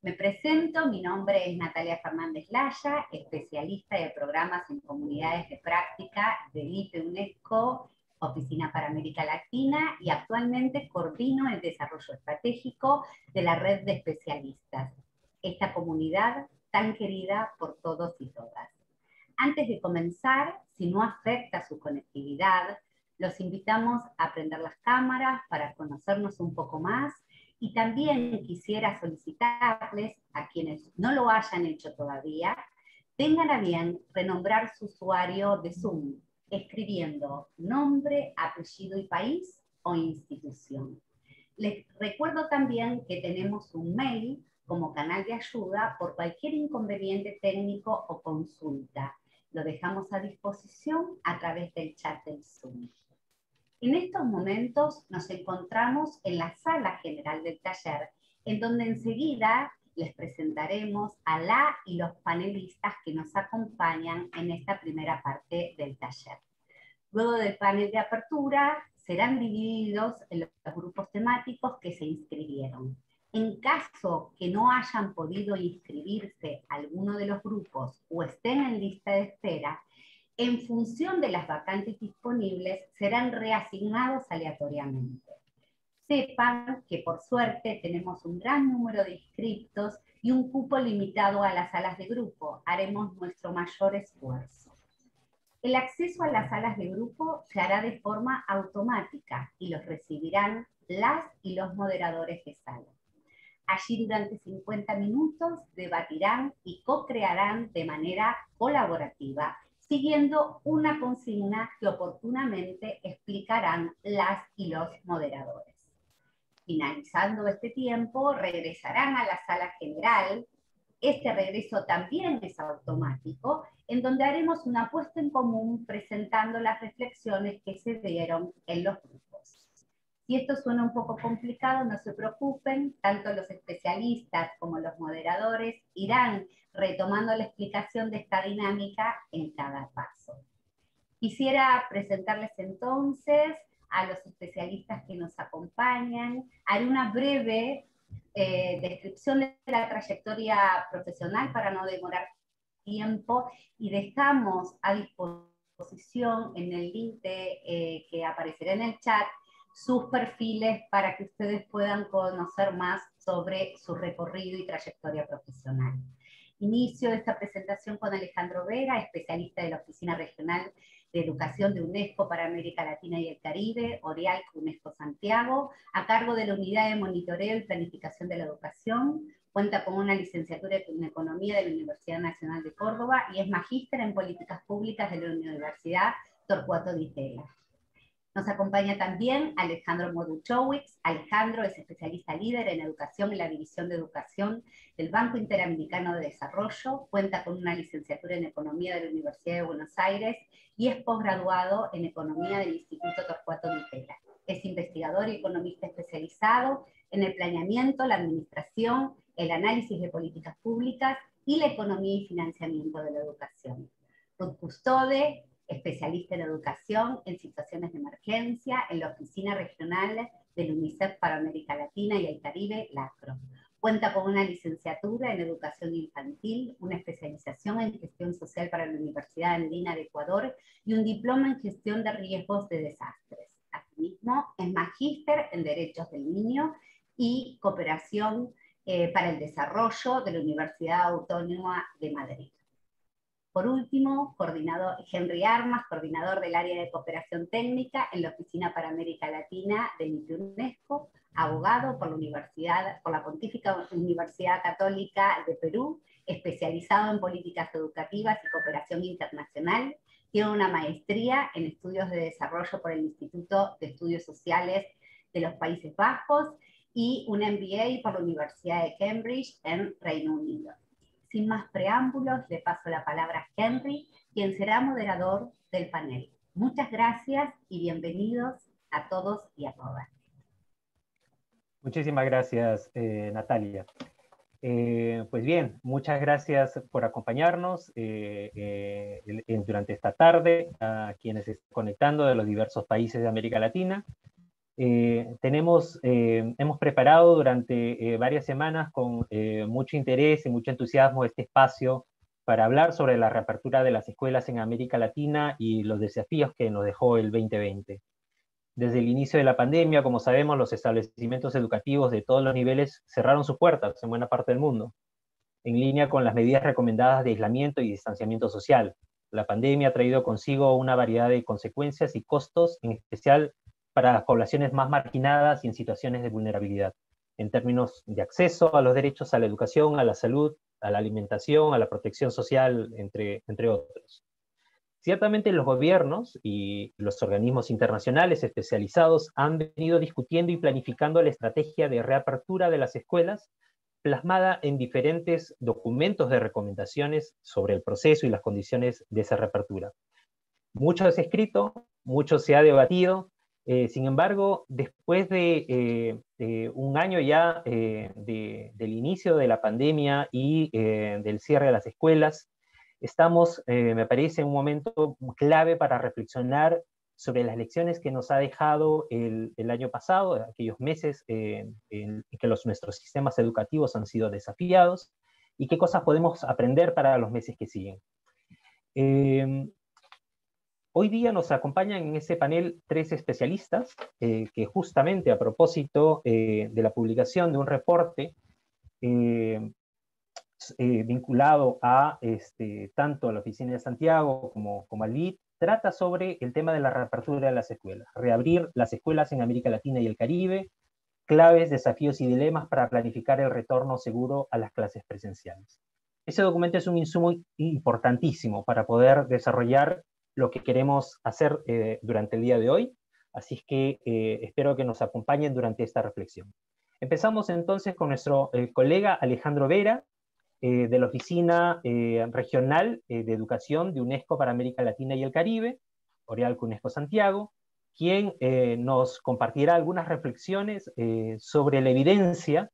Me presento, mi nombre es Natalia Fernández Laya, especialista de programas en comunidades de práctica del IPE UNESCO, Oficina para América Latina, y actualmente coordino el desarrollo estratégico de la red de especialistas, esta comunidad tan querida por todos y todas. Antes de comenzar, si no afecta su conectividad, los invitamos a prender las cámaras para conocernos un poco más. Y también quisiera solicitarles a quienes no lo hayan hecho todavía, tengan a bien renombrar su usuario de Zoom, escribiendo nombre, apellido y país o institución. Les recuerdo también que tenemos un mail como canal de ayuda por cualquier inconveniente técnico o consulta. Lo dejamos a disposición a través del chat del Zoom. En estos momentos nos encontramos en la sala general del taller, en donde enseguida les presentaremos a la y los panelistas que nos acompañan en esta primera parte del taller. Luego del panel de apertura, serán divididos en los grupos temáticos que se inscribieron. En caso que no hayan podido inscribirse a alguno de los grupos o estén en lista de espera, en función de las vacantes disponibles, serán reasignados aleatoriamente. Sepan que por suerte tenemos un gran número de inscriptos y un cupo limitado a las salas de grupo. Haremos nuestro mayor esfuerzo. El acceso a las salas de grupo se hará de forma automática y los recibirán las y los moderadores de sala. Allí durante 50 minutos debatirán y co-crearán de manera colaborativa, siguiendo una consigna que oportunamente explicarán las y los moderadores. Finalizando este tiempo, regresarán a la sala general. Este regreso también es automático, en donde haremos una puesta en común presentando las reflexiones que se dieron en los grupos. Si esto suena un poco complicado, no se preocupen, tanto los especialistas como los moderadores irán retomando la explicación de esta dinámica en cada paso. Quisiera presentarles entonces a los especialistas que nos acompañan. Haré una breve descripción de la trayectoria profesional para no demorar tiempo y dejamos a disposición en el link que aparecerá en el chat sus perfiles para que ustedes puedan conocer más sobre su recorrido y trayectoria profesional. Inicio esta presentación con Alejandro Vera, especialista de la Oficina Regional de Educación de UNESCO para América Latina y el Caribe, OREAL UNESCO Santiago, a cargo de la Unidad de Monitoreo y Planificación de la Educación. Cuenta con una licenciatura en Economía de la Universidad Nacional de Córdoba y es magíster en Políticas Públicas de la Universidad Torcuato Di Tella. Nos acompaña también Alejandro Moduchowicz. Alejandro es especialista líder en educación en la División de Educación del Banco Interamericano de Desarrollo, cuenta con una licenciatura en Economía de la Universidad de Buenos Aires y es posgraduado en Economía del Instituto Torcuato Di Tella. Es investigador y economista especializado en el planeamiento, la administración, el análisis de políticas públicas y la economía y financiamiento de la educación. Ruth Custode, especialista en educación en situaciones de emergencia en la Oficina Regional del UNICEF para América Latina y el Caribe, LACRO. Cuenta con una licenciatura en educación infantil, una especialización en gestión social para la Universidad Andina de Ecuador y un diploma en gestión de riesgos de desastres. Asimismo, es magíster en derechos del niño y cooperación para el desarrollo de la Universidad Autónoma de Madrid. Por último, Henry Armas, coordinador del área de cooperación técnica en la Oficina para América Latina del UNESCO, abogado por la Pontífica Universidad Católica de Perú, especializado en políticas educativas y cooperación internacional. Tiene una maestría en estudios de desarrollo por el Instituto de Estudios Sociales de los Países Bajos y un MBA por la Universidad de Cambridge en Reino Unido. Sin más preámbulos, le paso la palabra a Henry, quien será moderador del panel. Muchas gracias y bienvenidos a todos y a todas. Muchísimas gracias, Natalia. Pues bien, muchas gracias por acompañarnos durante esta tarde, a quienes se están conectando de los diversos países de América Latina. hemos preparado durante varias semanas con mucho interés y mucho entusiasmo este espacio para hablar sobre la reapertura de las escuelas en América Latina y los desafíos que nos dejó el 2020. Desde el inicio de la pandemia, como sabemos, los establecimientos educativos de todos los niveles cerraron sus puertas en buena parte del mundo, en línea con las medidas recomendadas de aislamiento y distanciamiento social. La pandemia ha traído consigo una variedad de consecuencias y costos, en especial para las poblaciones más marginadas y en situaciones de vulnerabilidad, en términos de acceso a los derechos a la educación, a la salud, a la alimentación, a la protección social, entre otros. Ciertamente los gobiernos y los organismos internacionales especializados han venido discutiendo y planificando la estrategia de reapertura de las escuelas, plasmada en diferentes documentos de recomendaciones sobre el proceso y las condiciones de esa reapertura. Mucho se ha escrito, mucho se ha debatido, sin embargo, después de un año ya del inicio de la pandemia y del cierre de las escuelas, estamos, me parece, en un momento clave para reflexionar sobre las lecciones que nos ha dejado el año pasado, aquellos meses en que nuestros sistemas educativos han sido desafiados, y qué cosas podemos aprender para los meses que siguen. Hoy día nos acompañan en este panel 3 especialistas que justamente a propósito de la publicación de un reporte vinculado a tanto a la Oficina de Santiago como al LID, trata sobre el tema de la reapertura de las escuelas, reabrir las escuelas en América Latina y el Caribe, claves, desafíos y dilemas para planificar el retorno seguro a las clases presenciales. Ese documento es un insumo importantísimo para poder desarrollar lo que queremos hacer durante el día de hoy, así es que espero que nos acompañen durante esta reflexión. Empezamos entonces con nuestro colega Alejandro Vera, de la Oficina Regional de Educación de UNESCO para América Latina y el Caribe, OREALCO UNESCO Santiago, quien nos compartirá algunas reflexiones sobre la evidencia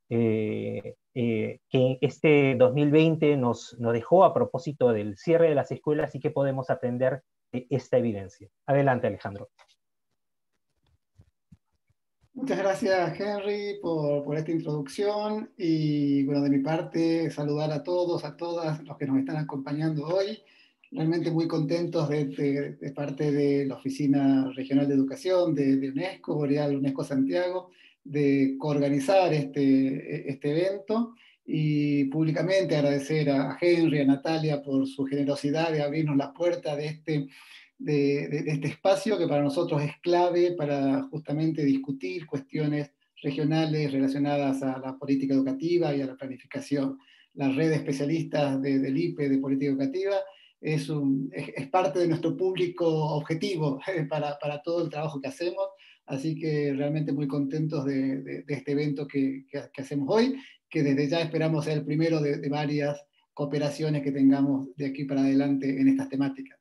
que este 2020 nos dejó a propósito del cierre de las escuelas y que podemos aprender de esta evidencia. Adelante, Alejandro. Muchas gracias, Henry, por esta introducción y, bueno, de mi parte, saludar a todos, a todas los que nos están acompañando hoy. Realmente muy contentos de parte de la Oficina Regional de Educación de UNESCO, Boreal UNESCO Santiago, de coorganizar este evento y públicamente agradecer a Henry, a Natalia por su generosidad de abrirnos la puerta de este espacio que para nosotros es clave para justamente discutir cuestiones regionales relacionadas a la política educativa y a la planificación. La red de especialistas del IPE de política educativa es parte de nuestro público objetivo para todo el trabajo que hacemos, así que realmente muy contentos de este evento que hacemos hoy, que desde ya esperamos ser el primero de varias cooperaciones que tengamos de aquí para adelante en estas temáticas.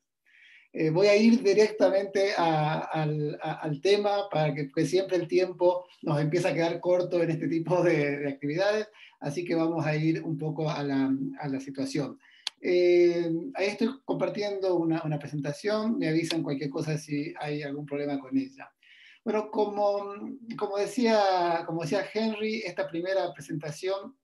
Voy a ir directamente al tema para que siempre el tiempo nos empieza a quedar corto en este tipo de actividades, así que vamos a ir un poco a la situación. Ahí estoy compartiendo una presentación, me avisan cualquier cosa si hay algún problema con ella. Bueno, como decía Henry, esta primera presentación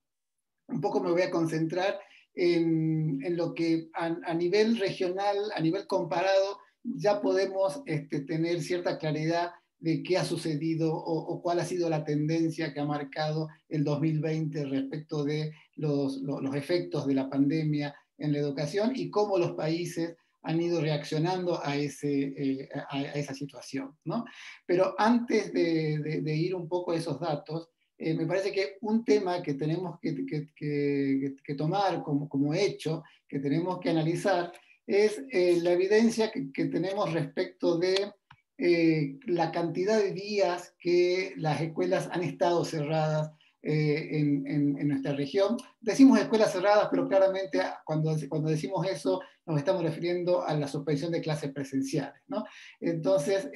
un poco me voy a concentrar en lo que a nivel regional, a nivel comparado, ya podemos tener cierta claridad de qué ha sucedido o cuál ha sido la tendencia que ha marcado el 2020 respecto de los efectos de la pandemia en la educación y cómo los países han ido reaccionando a esa situación, ¿no? Pero antes de ir un poco a esos datos, me parece que un tema que tenemos que tomar como hecho, que tenemos que analizar, es la evidencia que tenemos respecto de la cantidad de días que las escuelas han estado cerradas en nuestra región. Decimos escuelas cerradas, pero claramente cuando decimos eso nos estamos refiriendo a la suspensión de clases presenciales, ¿no? Entonces,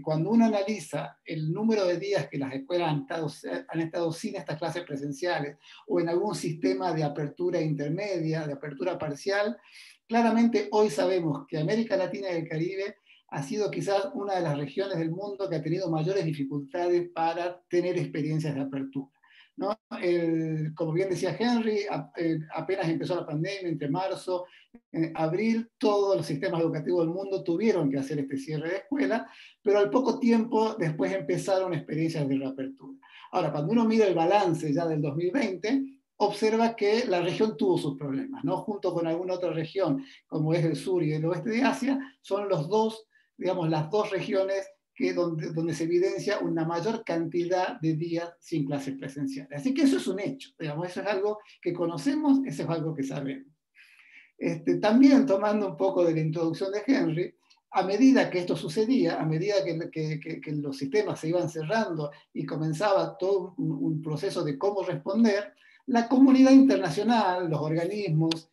cuando uno analiza el número de días que las escuelas han estado sin estas clases presenciales o en algún sistema de apertura intermedia, de apertura parcial, claramente hoy sabemos que América Latina y el Caribe ha sido quizás una de las regiones del mundo que ha tenido mayores dificultades para tener experiencias de apertura, ¿no? Como bien decía Henry, apenas empezó la pandemia, entre marzo y abril, todos los sistemas educativos del mundo tuvieron que hacer este cierre de escuela, pero al poco tiempo después empezaron experiencias de reapertura. Ahora, cuando uno mira el balance ya del 2020, observa que la región tuvo sus problemas, ¿no? Junto con alguna otra región, como es el sur y el oeste de Asia, son los dos, digamos, las dos regiones donde se evidencia una mayor cantidad de días sin clases presenciales. Así que eso es un hecho, digamos, eso es algo que conocemos, eso es algo que sabemos. También tomando un poco de la introducción de Henry, a medida que esto sucedía, a medida que los sistemas se iban cerrando y comenzaba todo un proceso de cómo responder, la comunidad internacional, los organismos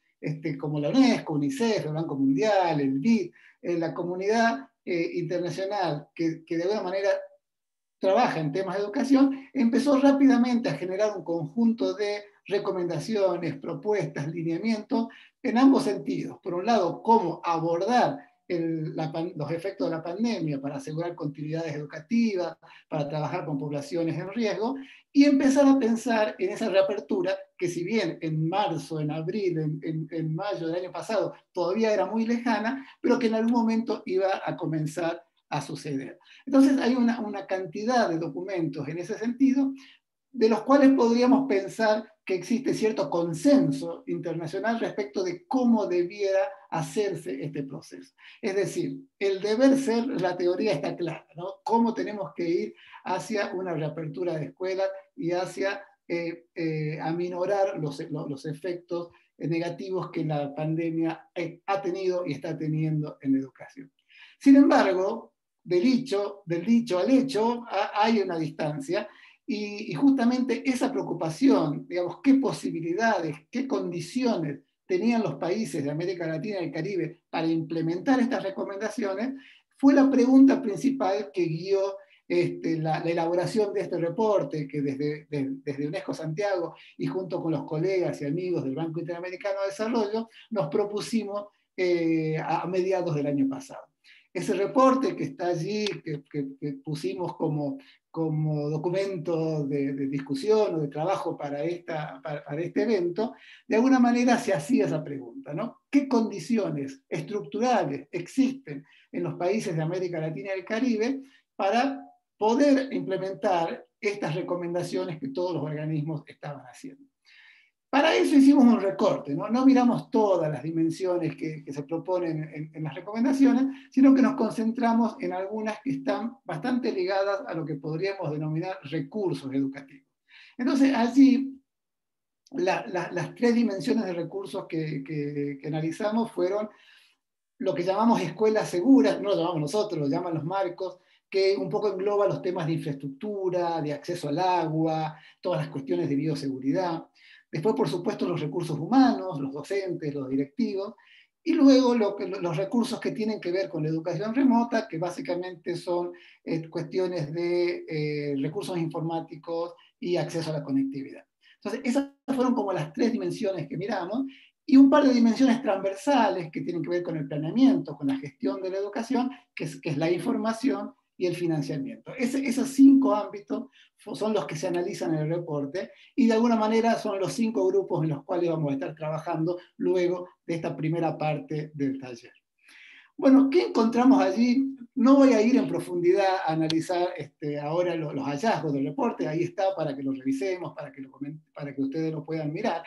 como la UNESCO, UNICEF, el Banco Mundial, el BID, la comunidad internacional que de alguna manera trabaja en temas de educación, empezó rápidamente a generar un conjunto de recomendaciones, propuestas, lineamientos en ambos sentidos. Por un lado, cómo abordar los efectos de la pandemia para asegurar continuidades educativas, para trabajar con poblaciones en riesgo, y empezar a pensar en esa reapertura que si bien en marzo, en abril, en mayo del año pasado todavía era muy lejana, pero que en algún momento iba a comenzar a suceder. Entonces hay una cantidad de documentos en ese sentido, de los cuales podríamos pensar que existe cierto consenso internacional respecto de cómo debiera hacerse este proceso. Es decir, el deber ser, la teoría está clara, ¿no? Cómo tenemos que ir hacia una reapertura de escuelas y hacia aminorar los efectos negativos que la pandemia ha tenido y está teniendo en la educación. Sin embargo, del dicho al hecho hay una distancia, y justamente esa preocupación, digamos, qué posibilidades, qué condiciones tenían los países de América Latina y el Caribe para implementar estas recomendaciones, fue la pregunta principal que guió la elaboración de este reporte, que desde UNESCO Santiago y junto con los colegas y amigos del Banco Interamericano de Desarrollo, nos propusimos a mediados del año pasado. Ese reporte que está allí, que pusimos como documento de discusión o de trabajo para este evento, de alguna manera se hacía esa pregunta, ¿no? ¿Qué condiciones estructurales existen en los países de América Latina y el Caribe para poder implementar estas recomendaciones que todos los organismos estaban haciendo? Para eso hicimos un recorte, no miramos todas las dimensiones que se proponen en las recomendaciones, sino que nos concentramos en algunas que están bastante ligadas a lo que podríamos denominar recursos educativos. Entonces, allí, las tres dimensiones de recursos que analizamos fueron lo que llamamos escuelas seguras, no lo llamamos nosotros, lo llaman los marcos, que un poco engloba los temas de infraestructura, de acceso al agua, todas las cuestiones de bioseguridad. Después, por supuesto, los recursos humanos, los docentes, los directivos, y luego los recursos que tienen que ver con la educación remota, que básicamente son cuestiones de recursos informáticos y acceso a la conectividad. Entonces, esas fueron como las tres dimensiones que miramos, y un par de dimensiones transversales que tienen que ver con el planeamiento, con la gestión de la educación, que es la información y el financiamiento. Esos 5 ámbitos son los que se analizan en el reporte y de alguna manera son los 5 grupos en los cuales vamos a estar trabajando luego de esta primera parte del taller. Bueno, ¿qué encontramos allí? No voy a ir en profundidad a analizar ahora los hallazgos del reporte, ahí está para que lo revisemos, para que ustedes lo puedan mirar.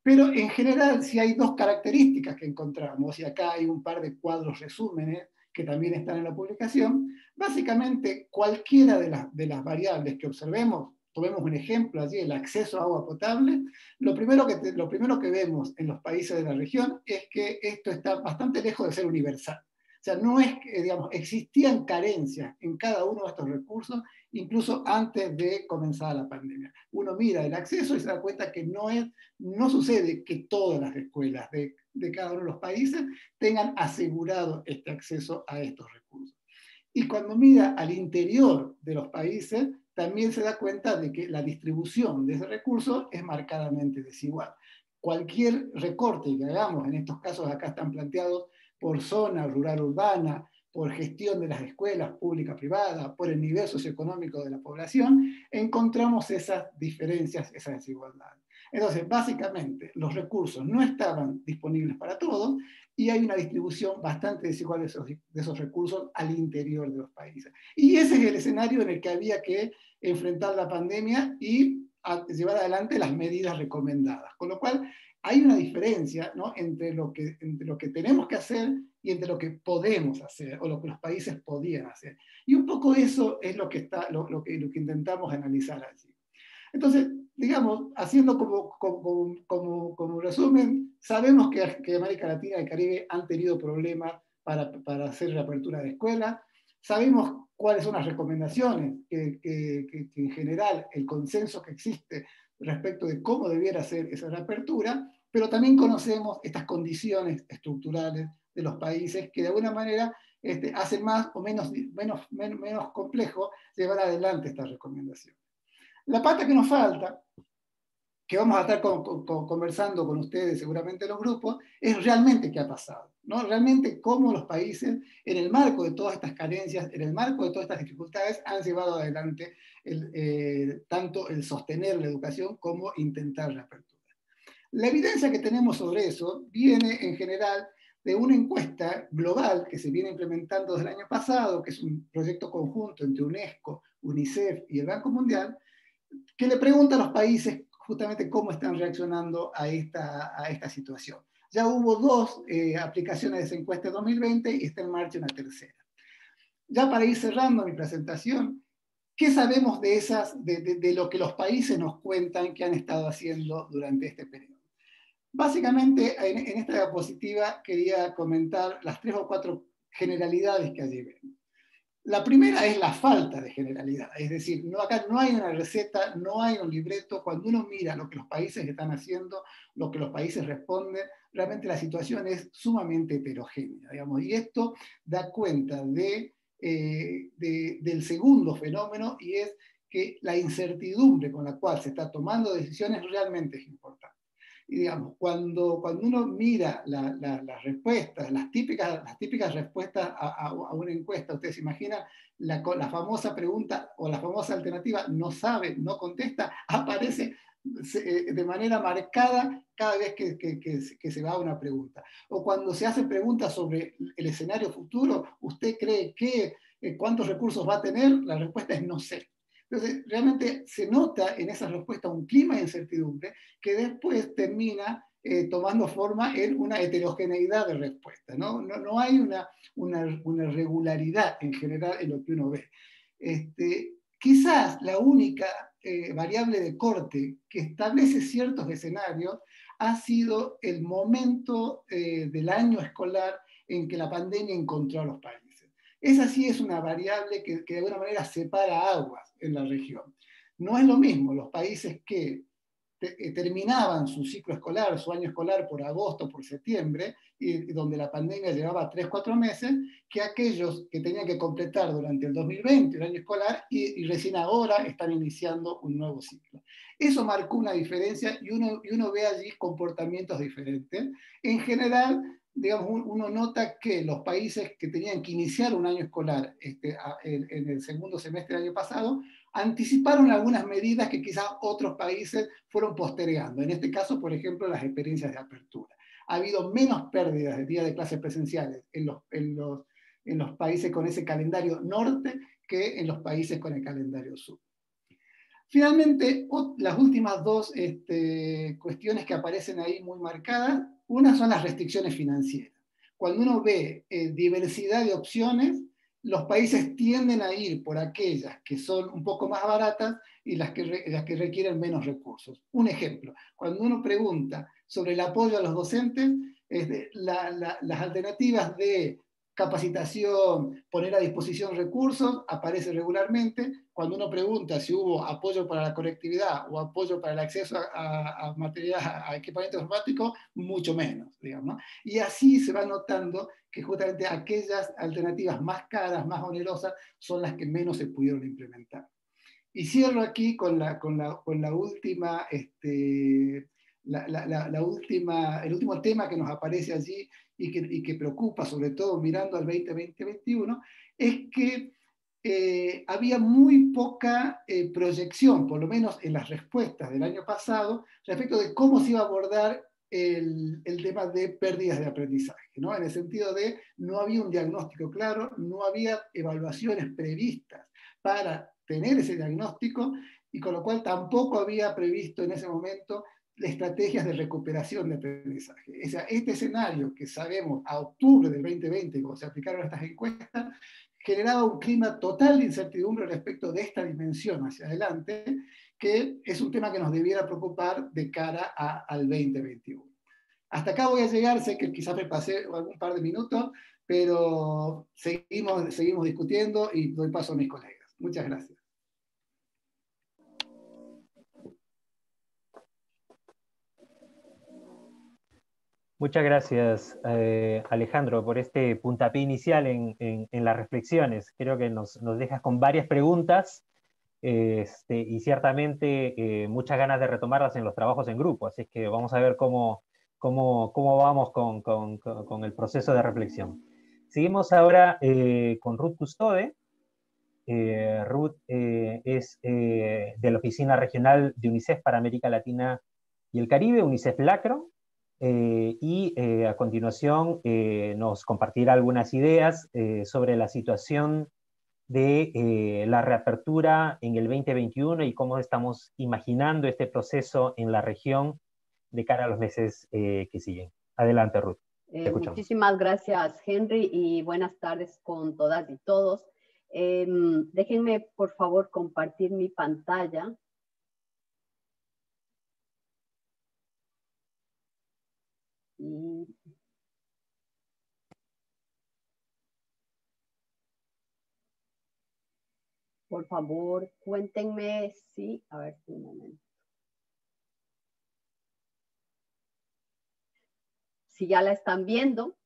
Pero en general sí hay 2 características que encontramos, y acá hay un par de cuadros resúmenes que también están en la publicación. Básicamente, cualquiera de las variables que observemos, tomemos un ejemplo allí, el acceso a agua potable, lo primero que vemos en los países de la región es que esto está bastante lejos de ser universal. O sea, no es que, digamos, existían carencias en cada uno de estos recursos, incluso antes de comenzar la pandemia. Uno mira el acceso y se da cuenta que no sucede que todas las escuelas de cada uno de los países tengan asegurado este acceso a estos recursos. Y cuando mira al interior de los países, también se da cuenta de que la distribución de ese recurso es marcadamente desigual. Cualquier recorte que hagamos, en estos casos acá están planteados por zona rural urbana, por gestión de las escuelas públicas, privadas, por el nivel socioeconómico de la población, encontramos esas diferencias, esas desigualdades. Entonces, básicamente, los recursos no estaban disponibles para todos y hay una distribución bastante desigual de esos recursos al interior de los países. Y ese es el escenario en el que había que enfrentar la pandemia y llevar adelante las medidas recomendadas. Con lo cual, hay una diferencia, ¿no?, entre lo que tenemos que hacer y entre lo que podemos hacer, o lo que los países podían hacer. Y un poco eso es lo que intentamos analizar allí. Entonces, digamos, haciendo como resumen, sabemos que América Latina y el Caribe han tenido problemas para hacer reapertura de escuelas. Sabemos cuáles son las recomendaciones, que en general el consenso que existe respecto de cómo debiera ser esa reapertura, pero también conocemos estas condiciones estructurales de los países que de alguna manera hacen más o menos complejo llevar adelante estas recomendaciones. La pata que nos falta, que vamos a estar conversando con ustedes seguramente en los grupos, es realmente qué ha pasado, ¿no? Realmente cómo los países, en el marco de todas estas carencias, en el marco de todas estas dificultades, han llevado adelante tanto el sostener la educación como intentar la apertura. La evidencia que tenemos sobre eso viene en general de una encuesta global que se viene implementando desde el año pasado, que es un proyecto conjunto entre UNESCO, UNICEF y el Banco Mundial, que le pregunta a los países justamente cómo están reaccionando a esta situación. Ya hubo 2 aplicaciones de esa encuesta en 2020 y está en marcha una tercera. Ya para ir cerrando mi presentación, ¿qué sabemos de lo que los países nos cuentan que han estado haciendo durante este periodo? Básicamente, en esta diapositiva quería comentar las 3 o 4 generalidades que allí ven. La primera es la falta de generalidad, es decir, acá no hay una receta, no hay un libreto. Cuando uno mira lo que los países están haciendo, lo que los países responden, realmente la situación es sumamente heterogénea, digamos, y esto da cuenta del segundo fenómeno, y es que la incertidumbre con la cual se está tomando decisiones realmente es importante. Y digamos, cuando uno mira las respuestas, las típicas respuestas a una encuesta, ustedes se imaginan la famosa pregunta o la famosa alternativa no sabe, no contesta, aparece de manera marcada cada vez que se va a una pregunta. O cuando se hacen preguntas sobre el escenario futuro, ¿usted cree que cuántos recursos va a tener? La respuesta es no sé. Entonces, realmente se nota en esa respuesta un clima de incertidumbre que después termina tomando forma en una heterogeneidad de respuesta, ¿no? No hay una regularidad en general en lo que uno ve. Quizás la única variable de corte que establece ciertos escenarios ha sido el momento del año escolar en que la pandemia encontró a los países. Esa sí es una variable que de alguna manera separa aguas en la región. No es lo mismo los países que terminaban su ciclo escolar, su año escolar por agosto, por septiembre, y donde la pandemia llevaba 3-4 meses, que aquellos que tenían que completar durante el 2020 el año escolar y recién ahora están iniciando un nuevo ciclo. Eso marcó una diferencia y uno ve allí comportamientos diferentes. En general, digamos, uno nota que los países que tenían que iniciar un año escolar en el segundo semestre del año pasado, anticiparon algunas medidas que quizás otros países fueron postergando. En este caso, por ejemplo, las experiencias de apertura. Ha habido menos pérdidas de días de clases presenciales en los países con ese calendario norte que en los países con el calendario sur. Finalmente, las últimas 2 cuestiones que aparecen ahí muy marcadas, una son las restricciones financieras. Cuando uno ve diversidad de opciones, los países tienden a ir por aquellas que son un poco más baratas y las que requieren menos recursos. Un ejemplo, cuando uno pregunta sobre el apoyo a los docentes, las alternativas de capacitación, poner a disposición recursos, aparece regularmente. Cuando uno pregunta si hubo apoyo para la conectividad o apoyo para el acceso a material, a equipamiento informático, mucho menos, digamos, ¿no? Y así se va notando que justamente aquellas alternativas más caras, más onerosas, son las que menos se pudieron implementar. Y cierro aquí con la última, el último tema que nos aparece allí, y que preocupa, sobre todo mirando al 2020-2021, es que había muy poca proyección, por lo menos en las respuestas del año pasado, respecto de cómo se iba a abordar el tema de pérdidas de aprendizaje, ¿no? En el sentido de no había un diagnóstico claro, no había evaluaciones previstas para tener ese diagnóstico, y con lo cual tampoco había previsto en ese momento estrategias de recuperación de aprendizaje. O sea, este escenario que sabemos a octubre del 2020, cuando se aplicaron estas encuestas, generaba un clima total de incertidumbre respecto de esta dimensión hacia adelante, que es un tema que nos debiera preocupar de cara al 2021. Hasta acá voy a llegar, sé que quizás me pasé algún par de minutos, pero seguimos discutiendo y doy paso a mis colegas. Muchas gracias. Muchas gracias, Alejandro, por este puntapié inicial en las reflexiones. Creo que nos dejas con varias preguntas y ciertamente muchas ganas de retomarlas en los trabajos en grupo. Así que vamos a ver cómo vamos con el proceso de reflexión. Seguimos ahora con Ruth Custode. Ruth es de la Oficina Regional de UNICEF para América Latina y el Caribe, UNICEF Lacro. A continuación nos compartirá algunas ideas sobre la situación de la reapertura en el 2021 y cómo estamos imaginando este proceso en la región de cara a los meses que siguen. Adelante, Ruth. Muchísimas gracias, Henry, y buenas tardes con todas y todos. Déjenme, por favor, compartir mi pantalla. Por favor, cuéntenme si, a ver, un momento. Si ya la están viendo.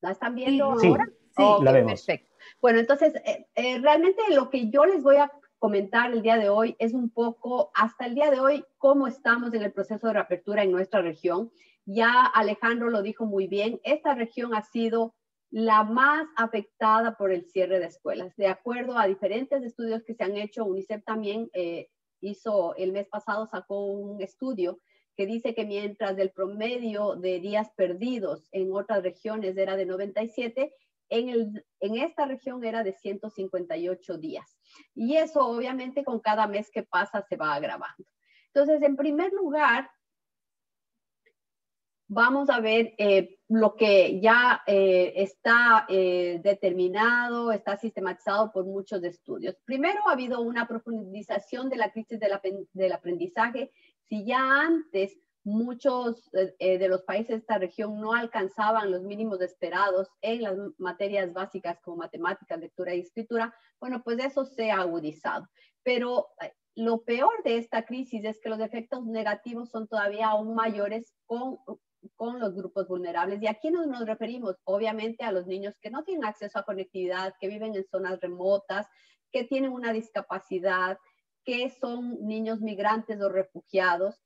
¿La están viendo sí, ahora? Sí, okay, la vemos. Perfecto. Bueno, entonces, realmente lo que yo les voy a comentar el día de hoy es un poco, hasta el día de hoy, cómo estamos en el proceso de reapertura en nuestra región. Ya Alejandro lo dijo muy bien, esta región ha sido la más afectada por el cierre de escuelas. De acuerdo a diferentes estudios que se han hecho, UNICEF también hizo, el mes pasado sacó un estudio que dice que mientras el promedio de días perdidos en otras regiones era de 97, en esta región era de 158 días. Y eso obviamente con cada mes que pasa se va agravando. Entonces, en primer lugar, vamos a ver lo que ya está determinado, está sistematizado por muchos estudios. Primero, ha habido una profundización de la crisis del aprendizaje. Si ya antes muchos de los países de esta región no alcanzaban los mínimos esperados en las materias básicas como matemáticas, lectura y escritura, bueno, pues eso se ha agudizado. Pero lo peor de esta crisis es que los efectos negativos son todavía aún mayores con los grupos vulnerables. ¿Y a quiénes nos referimos? Obviamente a los niños que no tienen acceso a conectividad, que viven en zonas remotas, que tienen una discapacidad, que son niños migrantes o refugiados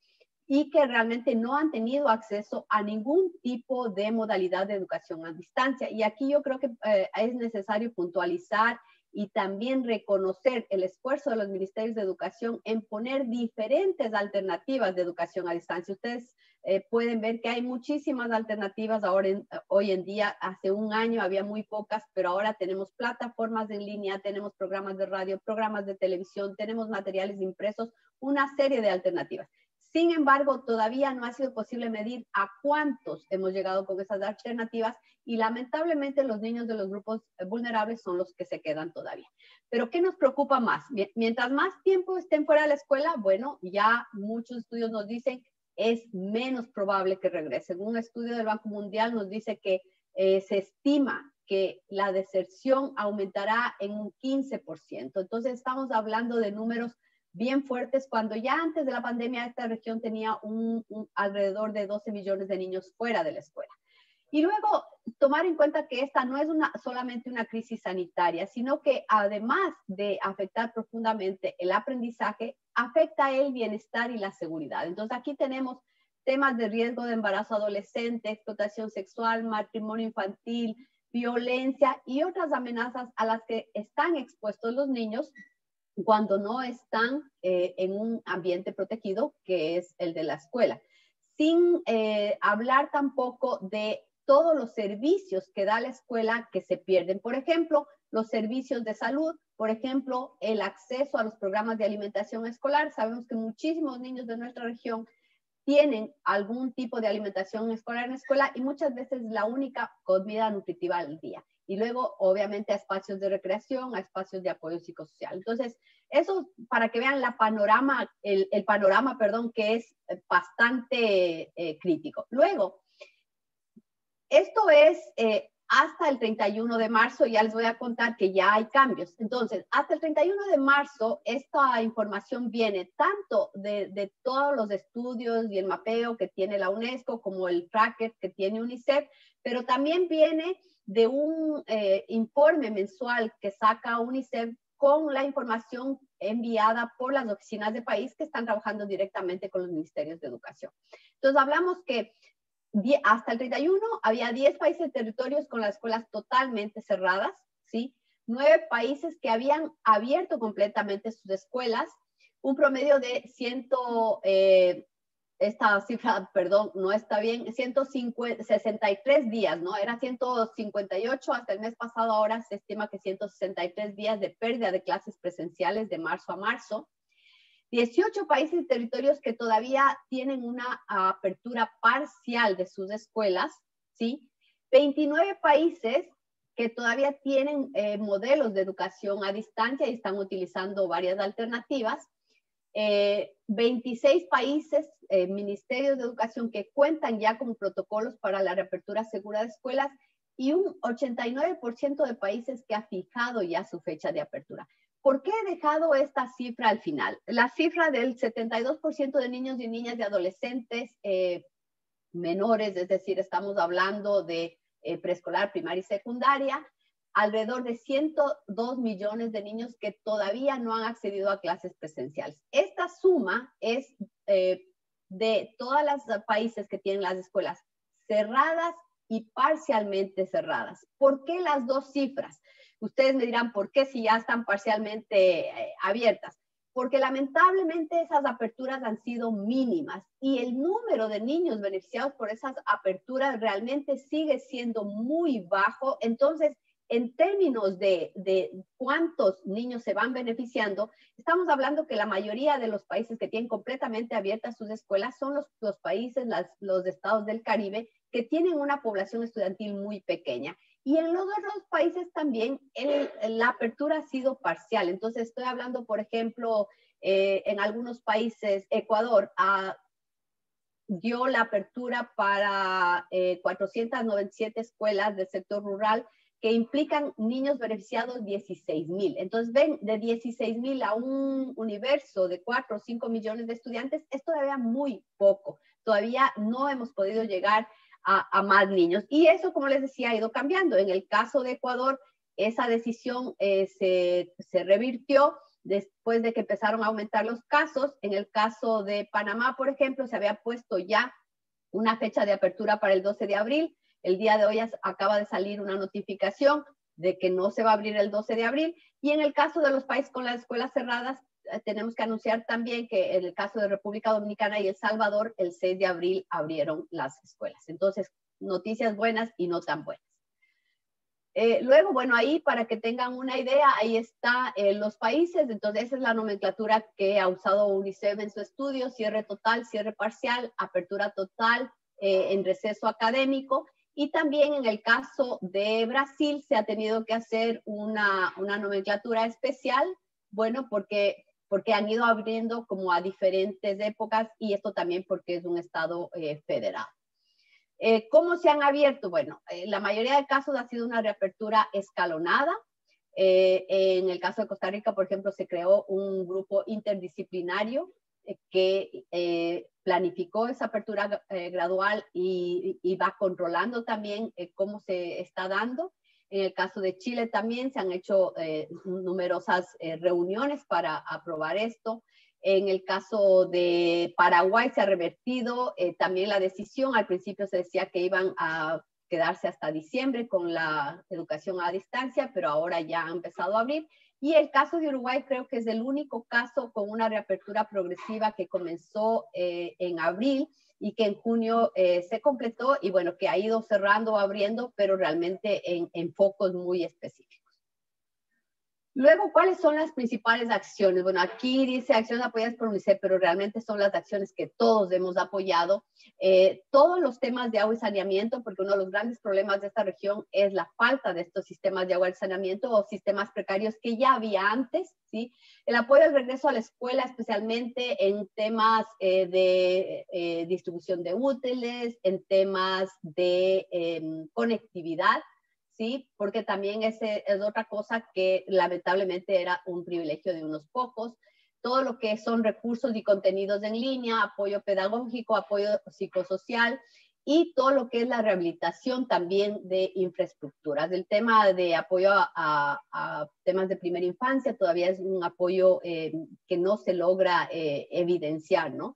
y que realmente no han tenido acceso a ningún tipo de modalidad de educación a distancia. Y aquí yo creo que es necesario puntualizar y también reconocer el esfuerzo de los ministerios de educación en poner diferentes alternativas de educación a distancia. Ustedes pueden ver que hay muchísimas alternativas ahora hoy en día. Hace un año había muy pocas, pero ahora tenemos plataformas en línea, tenemos programas de radio, programas de televisión, tenemos materiales impresos, una serie de alternativas. Sin embargo, todavía no ha sido posible medir a cuántos hemos llegado con esas alternativas y lamentablemente los niños de los grupos vulnerables son los que se quedan todavía. Pero ¿qué nos preocupa más? Mientras más tiempo estén fuera de la escuela, bueno, ya muchos estudios nos dicen es menos probable que regresen. Un estudio del Banco Mundial nos dice que se estima que la deserción aumentará en un 15%. Entonces estamos hablando de números bien fuertes cuando ya antes de la pandemia esta región tenía alrededor de 12 millones de niños fuera de la escuela. Y luego tomar en cuenta que esta no es solamente una crisis sanitaria, sino que además de afectar profundamente el aprendizaje, afecta el bienestar y la seguridad. Entonces aquí tenemos temas de riesgo de embarazo adolescente, explotación sexual, matrimonio infantil, violencia y otras amenazas a las que están expuestos los niños cuando no están en un ambiente protegido, que es el de la escuela. Sin hablar tampoco de todos los servicios que da la escuela que se pierden. Por ejemplo, los servicios de salud, por ejemplo, el acceso a los programas de alimentación escolar. Sabemos que muchísimos niños de nuestra región tienen algún tipo de alimentación escolar en la escuela y muchas veces la única comida nutritiva al día. Y luego, obviamente, a espacios de recreación, a espacios de apoyo psicosocial. Entonces, eso para que vean el panorama, que es bastante crítico. Luego, esto es hasta el 31 de marzo, ya les voy a contar que ya hay cambios. Entonces, hasta el 31 de marzo, esta información viene tanto de todos los estudios y el mapeo que tiene la UNESCO, como el tracker que tiene UNICEF, pero también viene de un informe mensual que saca UNICEF con la información enviada por las oficinas de país que están trabajando directamente con los ministerios de educación. Entonces, hablamos que hasta el 31 había 10 países y territorios con las escuelas totalmente cerradas, ¿sí? 9 países que habían abierto completamente sus escuelas, un promedio de esta cifra, perdón, no está bien, 163 días, ¿no? Era 158 hasta el mes pasado, ahora se estima que 163 días de pérdida de clases presenciales de marzo a marzo. 18 países y territorios que todavía tienen una apertura parcial de sus escuelas, ¿sí? 29 países que todavía tienen modelos de educación a distancia y están utilizando varias alternativas. 26 países, ministerios de educación que cuentan ya con protocolos para la reapertura segura de escuelas y un 89% de países que ha fijado ya su fecha de apertura. ¿Por qué he dejado esta cifra al final? La cifra del 72% de niños y niñas y adolescentes menores, es decir, estamos hablando de preescolar, primaria y secundaria, alrededor de 102 millones de niños que todavía no han accedido a clases presenciales. Esta suma es de todos los países que tienen las escuelas cerradas y parcialmente cerradas. ¿Por qué las dos cifras? Ustedes me dirán, ¿por qué si ya están parcialmente abiertas? Porque lamentablemente esas aperturas han sido mínimas y el número de niños beneficiados por esas aperturas realmente sigue siendo muy bajo. Entonces, en términos de cuántos niños se van beneficiando, estamos hablando que la mayoría de los países que tienen completamente abiertas sus escuelas son los países, los estados del Caribe, que tienen una población estudiantil muy pequeña. Y en los otros países también la apertura ha sido parcial. Entonces estoy hablando, por ejemplo, en algunos países, Ecuador dio la apertura para 497 escuelas del sector rural que implican niños beneficiados 16,000. Entonces ven, de 16,000 a un universo de 4 o 5 millones de estudiantes, es todavía muy poco. Todavía no hemos podido llegar a más niños. Y eso, como les decía, ha ido cambiando. En el caso de Ecuador, esa decisión se revirtió después de que empezaron a aumentar los casos. En el caso de Panamá, por ejemplo, se había puesto ya una fecha de apertura para el 12 de abril. El día de hoy acaba de salir una notificación de que no se va a abrir el 12 de abril. Y en el caso de los países con las escuelas cerradas, tenemos que anunciar también que en el caso de República Dominicana y El Salvador, el 6 de abril abrieron las escuelas. Entonces, noticias buenas y no tan buenas. Luego, bueno, ahí para que tengan una idea, ahí está los países. Entonces, esa es la nomenclatura que ha usado UNICEF en su estudio: cierre total, cierre parcial, apertura total, en receso académico. Y también en el caso de Brasil se ha tenido que hacer una nomenclatura especial, bueno, porque han ido abriendo como a diferentes épocas, y esto también porque es un estado federado. ¿Cómo se han abierto? Bueno, la mayoría de casos ha sido una reapertura escalonada. En el caso de Costa Rica, por ejemplo, se creó un grupo interdisciplinario que planificó esa apertura gradual y va controlando también cómo se está dando. En el caso de Chile también se han hecho numerosas reuniones para aprobar esto. En el caso de Paraguay se ha revertido también la decisión. Al principio se decía que iban a quedarse hasta diciembre con la educación a distancia, pero ahora ya han empezado a abrir. Y el caso de Uruguay creo que es el único caso con una reapertura progresiva que comenzó en abril y que en junio se completó y bueno, que ha ido cerrando o abriendo, pero realmente en focos muy específicos. Luego, ¿cuáles son las principales acciones? Bueno, aquí dice acciones apoyadas por UNICEF, pero realmente son las acciones que todos hemos apoyado. Todos los temas de agua y saneamiento, porque uno de los grandes problemas de esta región es la falta de estos sistemas de agua y saneamiento o sistemas precarios que ya había antes, ¿sí? El apoyo al regreso a la escuela, especialmente en temas de distribución de útiles, en temas de conectividad, ¿sí? Porque también es otra cosa que lamentablemente era un privilegio de unos pocos. Todo lo que son recursos y contenidos en línea, apoyo pedagógico, apoyo psicosocial y todo lo que es la rehabilitación también de infraestructuras. El tema de apoyo a temas de primera infancia todavía es un apoyo que no se logra evidenciar, ¿no?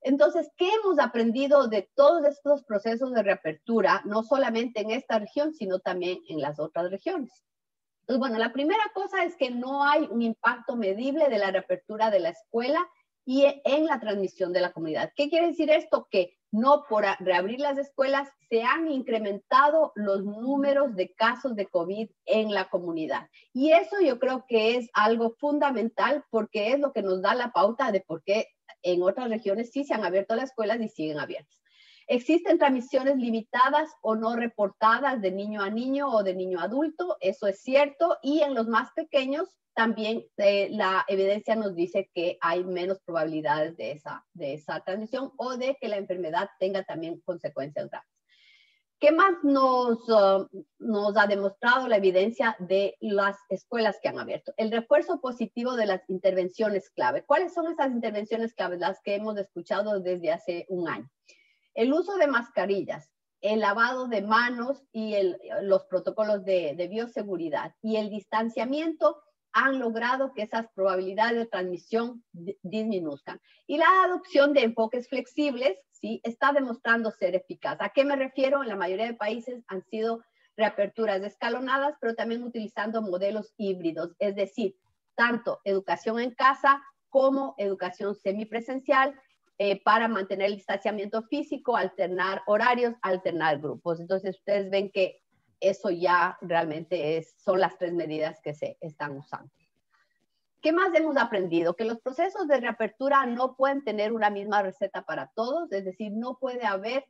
Entonces, ¿qué hemos aprendido de todos estos procesos de reapertura, no solamente en esta región, sino también en las otras regiones? Entonces, bueno, la primera cosa es que no hay un impacto medible de la reapertura de la escuela y en la transmisión de la comunidad. ¿Qué quiere decir esto? Que no por reabrir las escuelas se han incrementado los números de casos de COVID en la comunidad. Y eso yo creo que es algo fundamental porque es lo que nos da la pauta de por qué en otras regiones sí se han abierto las escuelas y siguen abiertas. Existen transmisiones limitadas o no reportadas de niño a niño o de niño a adulto, eso es cierto, y en los más pequeños también la evidencia nos dice que hay menos probabilidades de esa transmisión o de que la enfermedad tenga también consecuencias graves. ¿Qué más nos ha demostrado la evidencia de las escuelas que han abierto? El refuerzo positivo de las intervenciones clave. ¿Cuáles son esas intervenciones clave? Las que hemos escuchado desde hace un año. El uso de mascarillas, el lavado de manos y los protocolos de bioseguridad y el distanciamiento han logrado que esas probabilidades de transmisión disminuzcan. Y la adopción de enfoques flexibles, ¿sí?, está demostrando ser eficaz. ¿A qué me refiero? En la mayoría de países han sido reaperturas escalonadas, pero también utilizando modelos híbridos, es decir, tanto educación en casa como educación semipresencial para mantener el distanciamiento físico, alternar horarios, alternar grupos. Entonces, ustedes ven que eso ya realmente son las 3 medidas que se están usando. ¿Qué más hemos aprendido? Que los procesos de reapertura no pueden tener una misma receta para todos, es decir, no puede haber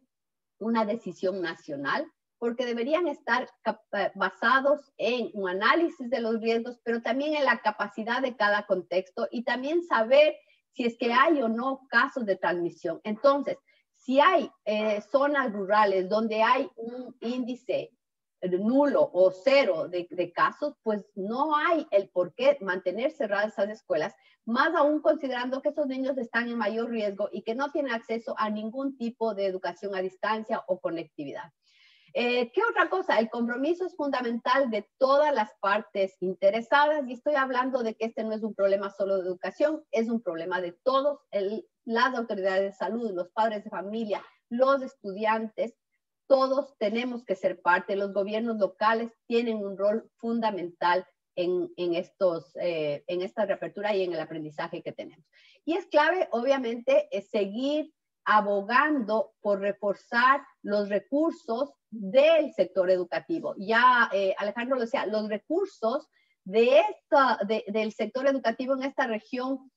una decisión nacional, porque deberían estar basados en un análisis de los riesgos, pero también en la capacidad de cada contexto y también saber si es que hay o no casos de transmisión. Entonces, si hay zonas rurales donde hay un índice nulo o cero de casos, pues no hay el por qué mantener cerradas esas escuelas, más aún considerando que esos niños están en mayor riesgo y que no tienen acceso a ningún tipo de educación a distancia o conectividad. ¿Qué otra cosa? El compromiso es fundamental de todas las partes interesadas y estoy hablando de que este no es un problema solo de educación, es un problema de todos, las autoridades de salud, los padres de familia, los estudiantes, todos tenemos que ser parte. Los gobiernos locales tienen un rol fundamental en esta reapertura y en el aprendizaje que tenemos. Y es clave, obviamente, seguir abogando por reforzar los recursos del sector educativo. Ya Alejandro lo decía, los recursos del sector educativo en esta región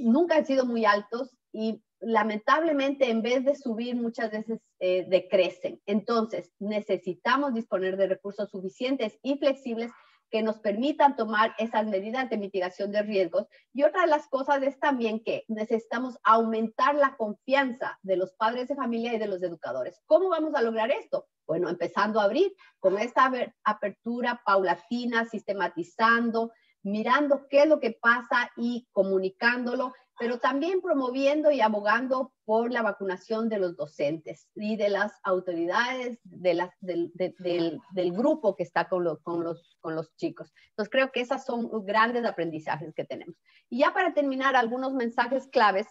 nunca han sido muy altos y lamentablemente en vez de subir muchas veces decrecen. Entonces necesitamos disponer de recursos suficientes y flexibles que nos permitan tomar esas medidas de mitigación de riesgos. Y otra de las cosas es también que necesitamos aumentar la confianza de los padres de familia y de los educadores. ¿Cómo vamos a lograr esto? Bueno, empezando a abrir con esta apertura paulatina, sistematizando, mirando qué es lo que pasa y comunicándolo, pero también promoviendo y abogando por la vacunación de los docentes y de las autoridades del grupo que está con los chicos. Entonces creo que esos son grandes aprendizajes que tenemos. Y ya para terminar, algunos mensajes claves.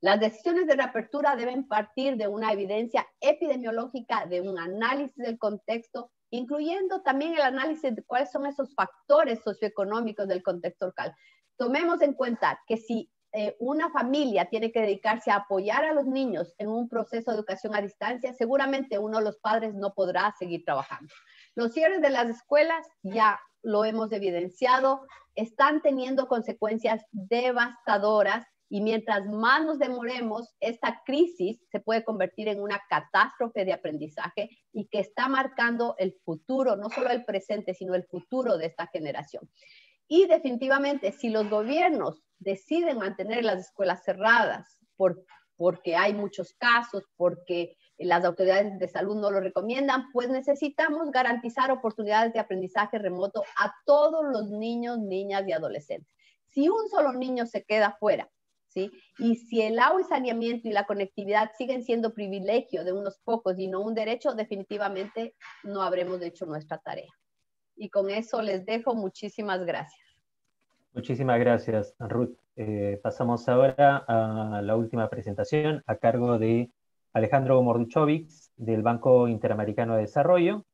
Las decisiones de reapertura deben partir de una evidencia epidemiológica, de un análisis del contexto, incluyendo también el análisis de cuáles son esos factores socioeconómicos del contexto local. Tomemos en cuenta que si una familia tiene que dedicarse a apoyar a los niños en un proceso de educación a distancia, seguramente uno de los padres no podrá seguir trabajando. Los cierres de las escuelas, ya lo hemos evidenciado, están teniendo consecuencias devastadoras. Y mientras más nos demoremos, esta crisis se puede convertir en una catástrofe de aprendizaje y que está marcando el futuro, no solo el presente, sino el futuro de esta generación. Y definitivamente, si los gobiernos deciden mantener las escuelas cerradas porque hay muchos casos, porque las autoridades de salud no lo recomiendan, pues necesitamos garantizar oportunidades de aprendizaje remoto a todos los niños, niñas y adolescentes. Si un solo niño se queda fuera, ¿sí? Y si el agua y saneamiento y la conectividad siguen siendo privilegio de unos pocos y no un derecho, definitivamente no habremos hecho nuestra tarea. Y con eso les dejo. Muchísimas gracias. Muchísimas gracias, Ruth. Pasamos ahora a la última presentación a cargo de Alejandro Morduchovic del Banco Interamericano de Desarrollo,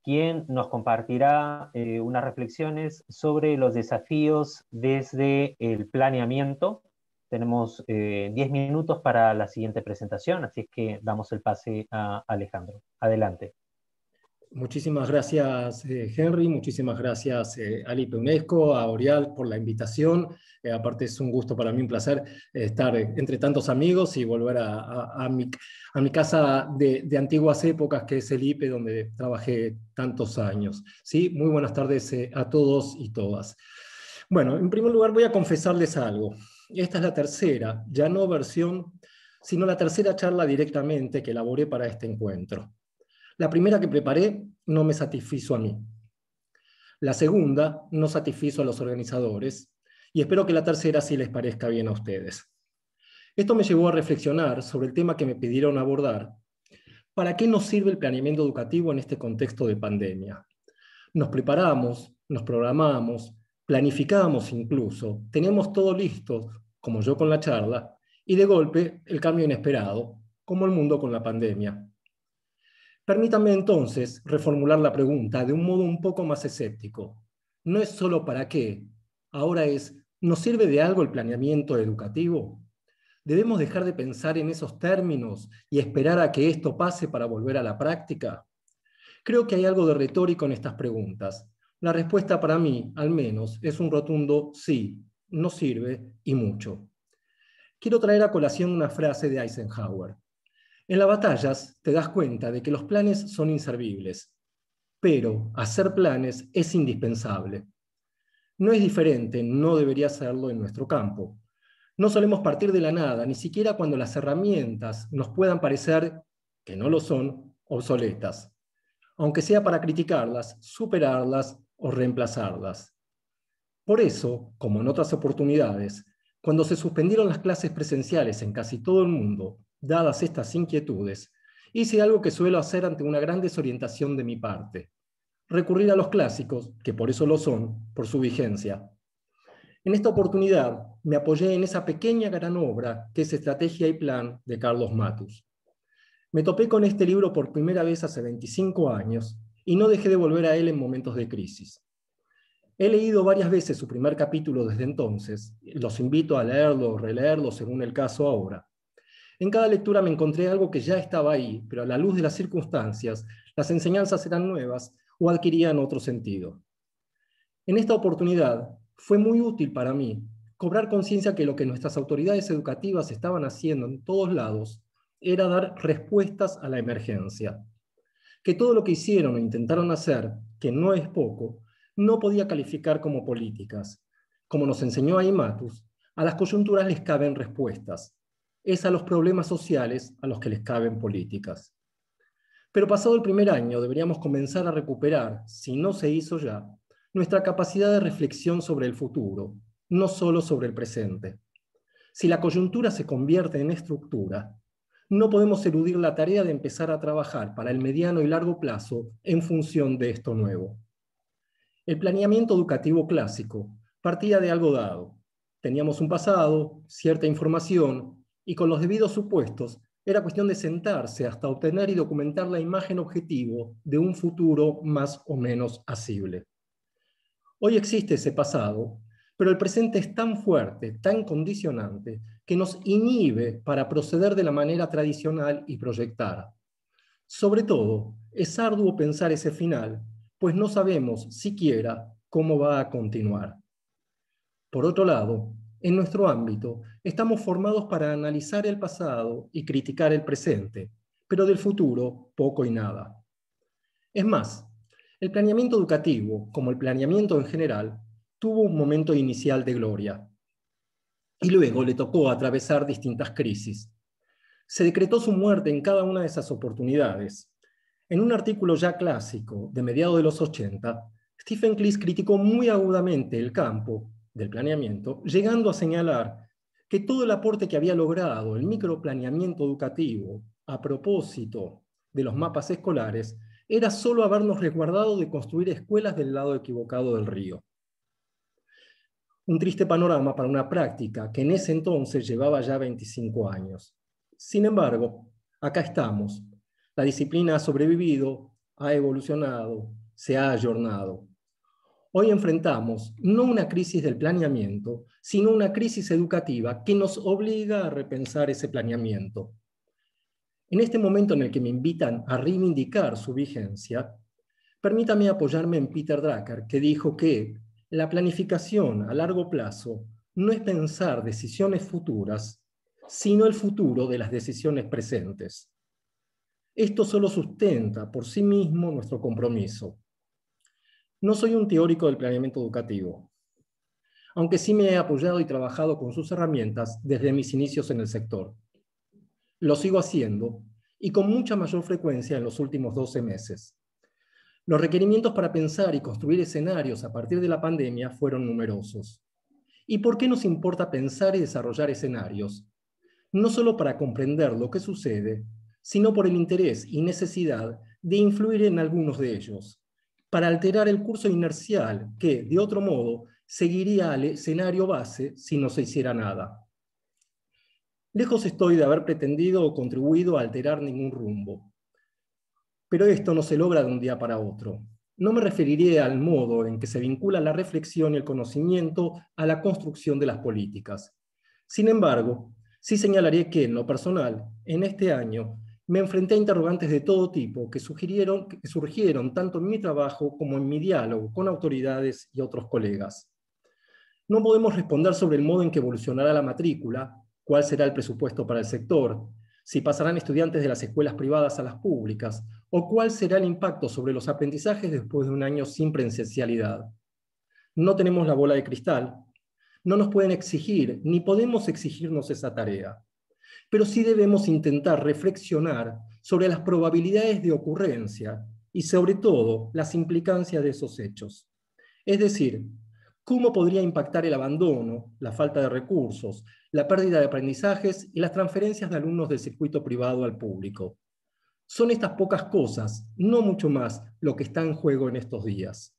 quien nos compartirá unas reflexiones sobre los desafíos desde el planeamiento. Tenemos 10 minutos para la siguiente presentación, así es que damos el pase a Alejandro. Adelante. Muchísimas gracias, Henry. Muchísimas gracias al IPE UNESCO, a Orial por la invitación. Aparte es un gusto para mí, un placer estar entre tantos amigos y volver a mi casa de antiguas épocas, que es el IPE, donde trabajé tantos años. ¿Sí? Muy buenas tardes a todos y todas. Bueno, en primer lugar voy a confesarles algo. Esta es la tercera, ya no versión, sino la tercera charla directamente que elaboré para este encuentro. La primera que preparé no me satisfizo a mí. La segunda no satisfizo a los organizadores, y espero que la tercera sí les parezca bien a ustedes. Esto me llevó a reflexionar sobre el tema que me pidieron abordar. ¿Para qué nos sirve el planeamiento educativo en este contexto de pandemia? Nos preparamos, nos programamos, planificamos incluso, tenemos todo listo, como yo con la charla, y de golpe el cambio inesperado, como el mundo con la pandemia. Permítanme entonces reformular la pregunta de un modo un poco más escéptico. No es solo para qué, ahora es, ¿nos sirve de algo el planeamiento educativo? ¿Debemos dejar de pensar en esos términos y esperar a que esto pase para volver a la práctica? Creo que hay algo de retórico en estas preguntas. La respuesta para mí, al menos, es un rotundo sí, nos sirve y mucho. Quiero traer a colación una frase de Eisenhower. En las batallas te das cuenta de que los planes son inservibles, pero hacer planes es indispensable. No es diferente, no debería serlo en nuestro campo. No solemos partir de la nada, ni siquiera cuando las herramientas nos puedan parecer, que no lo son, obsoletas, aunque sea para criticarlas, superarlas o reemplazarlas. Por eso, como en otras oportunidades, cuando se suspendieron las clases presenciales en casi todo el mundo, dadas estas inquietudes, hice algo que suelo hacer ante una gran desorientación de mi parte: recurrir a los clásicos, que por eso lo son, por su vigencia. En esta oportunidad me apoyé en esa pequeña gran obra que es Estrategia y Plan de Carlos Matus. Me topé con este libro por primera vez hace 25 años y no dejé de volver a él en momentos de crisis. He leído varias veces su primer capítulo desde entonces, los invito a leerlo o releerlo según el caso ahora. En cada lectura me encontré algo que ya estaba ahí, pero a la luz de las circunstancias, las enseñanzas eran nuevas o adquirían otro sentido. En esta oportunidad fue muy útil para mí cobrar conciencia que lo que nuestras autoridades educativas estaban haciendo en todos lados era dar respuestas a la emergencia. Que todo lo que hicieron o intentaron hacer, que no es poco, no podía calificar como políticas. Como nos enseñó ahí Matus, a las coyunturas les caben respuestas. Es a los problemas sociales a los que les caben políticas. Pero pasado el primer año deberíamos comenzar a recuperar, si no se hizo ya, nuestra capacidad de reflexión sobre el futuro, no solo sobre el presente. Si la coyuntura se convierte en estructura, no podemos eludir la tarea de empezar a trabajar para el mediano y largo plazo en función de esto nuevo. El planeamiento educativo clásico partía de algo dado. Teníamos un pasado, cierta información, y con los debidos supuestos era cuestión de sentarse hasta obtener y documentar la imagen objetivo de un futuro más o menos asible. Hoy existe ese pasado, pero el presente es tan fuerte, tan condicionante, que nos inhibe para proceder de la manera tradicional y proyectar. Sobre todo, es arduo pensar ese final, pues no sabemos siquiera cómo va a continuar. Por otro lado, en nuestro ámbito, estamos formados para analizar el pasado y criticar el presente, pero del futuro poco y nada. Es más, el planeamiento educativo, como el planeamiento en general, tuvo un momento inicial de gloria. Y luego le tocó atravesar distintas crisis. Se decretó su muerte en cada una de esas oportunidades. En un artículo ya clásico, de mediados de los 80, Stephen Cleese criticó muy agudamente el campo del planeamiento, llegando a señalar que todo el aporte que había logrado el microplaneamiento educativo a propósito de los mapas escolares era solo habernos resguardado de construir escuelas del lado equivocado del río. Un triste panorama para una práctica que en ese entonces llevaba ya 25 años. Sin embargo, acá estamos. La disciplina ha sobrevivido, ha evolucionado, se ha ayornado. Hoy enfrentamos no una crisis del planeamiento, sino una crisis educativa que nos obliga a repensar ese planeamiento. En este momento en el que me invitan a reivindicar su vigencia, permítame apoyarme en Peter Drucker, que dijo que la planificación a largo plazo no es pensar decisiones futuras, sino el futuro de las decisiones presentes. Esto solo sustenta por sí mismo nuestro compromiso. No soy un teórico del planeamiento educativo, aunque sí me he apoyado y trabajado con sus herramientas desde mis inicios en el sector. Lo sigo haciendo, y con mucha mayor frecuencia en los últimos 12 meses. Los requerimientos para pensar y construir escenarios a partir de la pandemia fueron numerosos. ¿Y por qué nos importa pensar y desarrollar escenarios? No solo para comprender lo que sucede, sino por el interés y necesidad de influir en algunos de ellos, para alterar el curso inercial que, de otro modo, seguiría al escenario base si no se hiciera nada. Lejos estoy de haber pretendido o contribuido a alterar ningún rumbo. Pero esto no se logra de un día para otro. No me referiré al modo en que se vincula la reflexión y el conocimiento a la construcción de las políticas. Sin embargo, sí señalaré que, en lo personal, en este año, me enfrenté a interrogantes de todo tipo que surgieron tanto en mi trabajo como en mi diálogo con autoridades y otros colegas. No podemos responder sobre el modo en que evolucionará la matrícula, cuál será el presupuesto para el sector, si pasarán estudiantes de las escuelas privadas a las públicas, o cuál será el impacto sobre los aprendizajes después de un año sin presencialidad. No tenemos la bola de cristal, no nos pueden exigir, ni podemos exigirnos esa tarea. Pero sí debemos intentar reflexionar sobre las probabilidades de ocurrencia y sobre todo las implicancias de esos hechos. Es decir, cómo podría impactar el abandono, la falta de recursos, la pérdida de aprendizajes y las transferencias de alumnos del circuito privado al público. Son estas pocas cosas, no mucho más, lo que está en juego en estos días.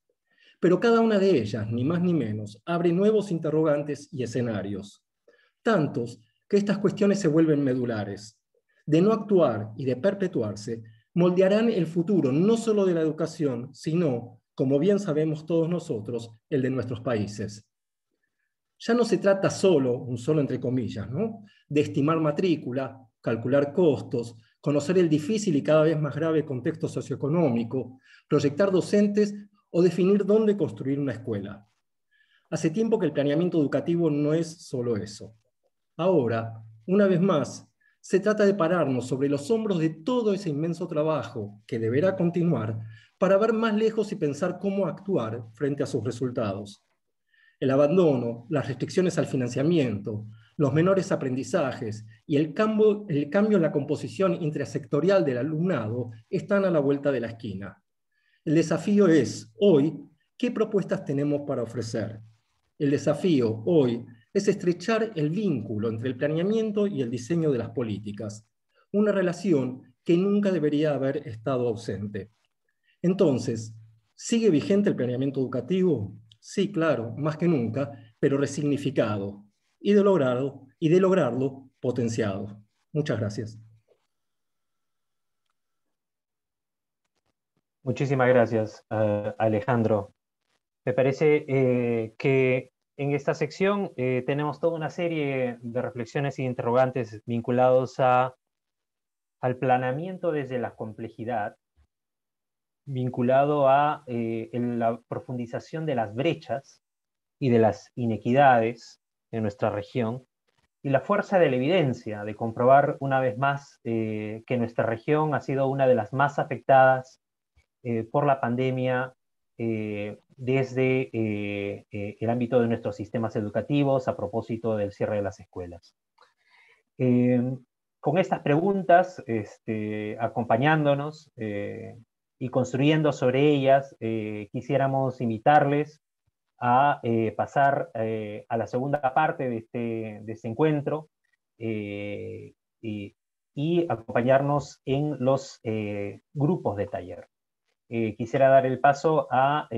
Pero cada una de ellas, ni más ni menos, abre nuevos interrogantes y escenarios. Tantos que estas cuestiones se vuelven medulares. De no actuar y de perpetuarse, moldearán el futuro no solo de la educación, sino, como bien sabemos todos nosotros, el de nuestros países. Ya no se trata solo, un solo entre comillas, ¿no?, de estimar matrícula, calcular costos, conocer el difícil y cada vez más grave contexto socioeconómico, proyectar docentes o definir dónde construir una escuela. Hace tiempo que el planeamiento educativo no es solo eso. Ahora, una vez más, se trata de pararnos sobre los hombros de todo ese inmenso trabajo que deberá continuar para ver más lejos y pensar cómo actuar frente a sus resultados. El abandono, las restricciones al financiamiento, los menores aprendizajes y el cambio en la composición intersectorial del alumnado están a la vuelta de la esquina. El desafío es, hoy, ¿Qué propuestas tenemos para ofrecer? El desafío hoy es estrechar el vínculo entre el planeamiento y el diseño de las políticas, una relación que nunca debería haber estado ausente. Entonces, ¿sigue vigente el planeamiento educativo? Sí, claro, más que nunca, pero resignificado y de lograrlo potenciado. Muchas gracias. Muchísimas gracias, Alejandro. Me parece que en esta sección tenemos toda una serie de reflexiones e interrogantes vinculados al planeamiento desde la complejidad, vinculado a la profundización de las brechas y de las inequidades en nuestra región, y la fuerza de la evidencia de comprobar una vez más que nuestra región ha sido una de las más afectadas por la pandemia desde el ámbito de nuestros sistemas educativos a propósito del cierre de las escuelas. Con estas preguntas, acompañándonos y construyendo sobre ellas, quisiéramos invitarles a pasar a la segunda parte de este encuentro y acompañarnos en los grupos de taller. Quisiera dar el paso a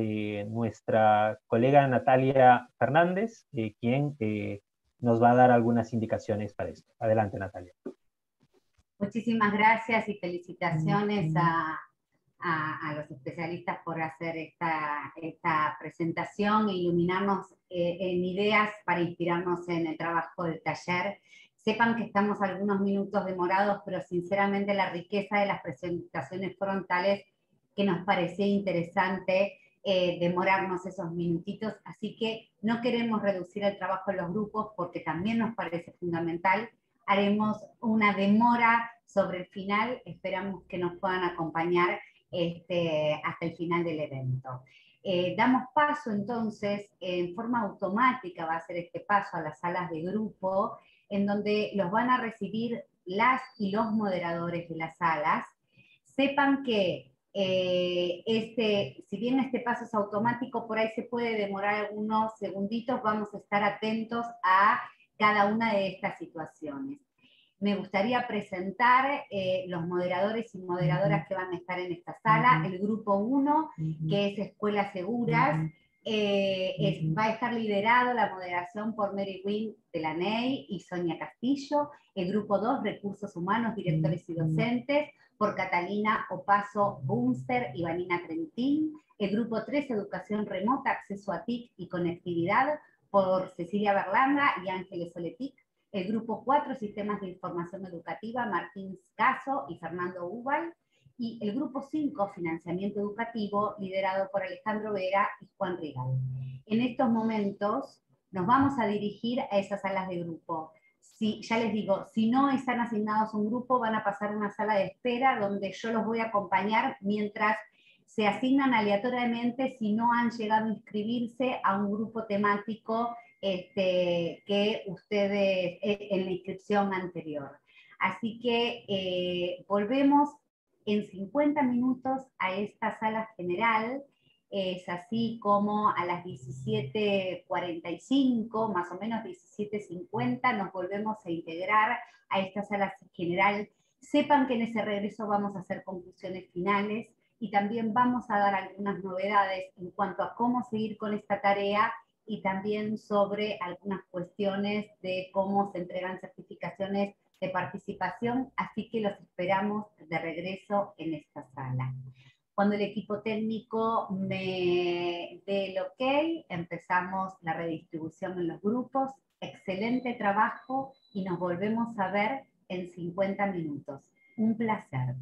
nuestra colega Natalia Fernández, quien nos va a dar algunas indicaciones para esto. Adelante, Natalia. Muchísimas gracias y felicitaciones a los especialistas por hacer esta presentación e iluminarnos en ideas para inspirarnos en el trabajo del taller. Sepan que estamos algunos minutos demorados, pero sinceramente la riqueza de las presentaciones frontales que nos parecía interesante demorarnos esos minutitos, así que no queremos reducir el trabajo en los grupos porque también nos parece fundamental. Haremos una demora sobre el final, esperamos que nos puedan acompañar hasta el final del evento. Damos paso entonces, en forma automática va a ser este paso a las salas de grupo, en donde los van a recibir las y los moderadores de las salas. Sepan que si bien este paso es automático, por ahí se puede demorar algunos segunditos, vamos a estar atentos a cada una de estas situaciones. Me gustaría presentar los moderadores y moderadoras que van a estar en esta sala. El grupo 1, que es Escuelas Seguras, va a estar liderado la moderación por Mary Wynn Delaney y Sonia Castillo. El grupo 2, Recursos Humanos, Directores y Docentes, por Catalina Opaso Bunster y Vanina Trentín. El grupo 3, Educación Remota, Acceso a TIC y Conectividad, por Cecilia Berlanga y Ángeles Oletic. El grupo 4, Sistemas de Información Educativa, Martín Caso y Fernando Ubal. Y el grupo 5, Financiamiento Educativo, liderado por Alejandro Vera y Juan Rigal. En estos momentos nos vamos a dirigir a esas salas de grupo. Ya les digo, si no están asignados a un grupo, van a pasar a una sala de espera donde yo los voy a acompañar mientras se asignan aleatoriamente si no han llegado a inscribirse a un grupo temático que ustedes en la inscripción anterior. Así que volvemos en 50 minutos a esta sala general. Es así como a las 17:45, más o menos 17:50, nos volvemos a integrar a esta sala general. Sepan que en ese regreso vamos a hacer conclusiones finales y también vamos a dar algunas novedades en cuanto a cómo seguir con esta tarea y también sobre algunas cuestiones de cómo se entregan certificaciones de participación, así que los esperamos de regreso en esta sala. Cuando el equipo técnico me dé el ok, empezamos la redistribución en los grupos. Excelente trabajo y nos volvemos a ver en 50 minutos. Un placer.